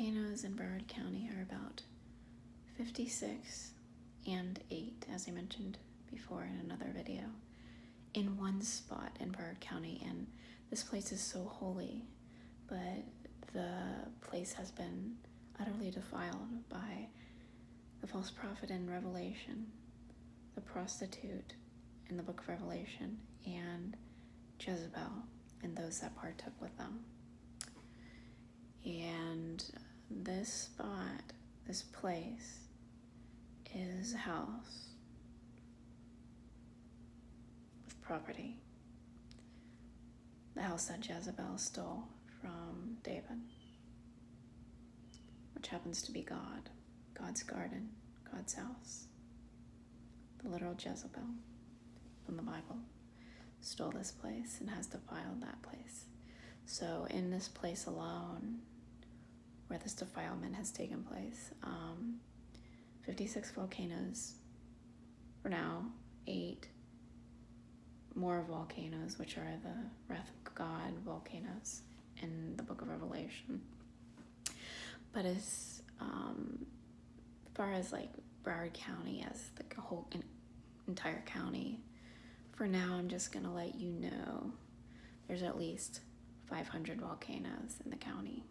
volcanoes in Broward County are about 56 and 8, as I mentioned before in another video, in one spot in Broward County. And this place is so holy, but the place has been utterly defiled by the false prophet in Revelation, the prostitute in the book of Revelation, and Jezebel and those that partook with them. And this spot, this place, is a house with property. The house that Jezebel stole from David, which happens to be God, God's garden, God's house. The literal Jezebel from the Bible stole this place and has defiled that place. So in this place alone, where this defilement has taken place, 56 volcanoes for now, 8 more volcanoes, which are the wrath of God volcanoes in the book of Revelation. But as far as like Broward County as the whole entire county, for now I'm just gonna let you know there's at least 500 volcanoes in the county.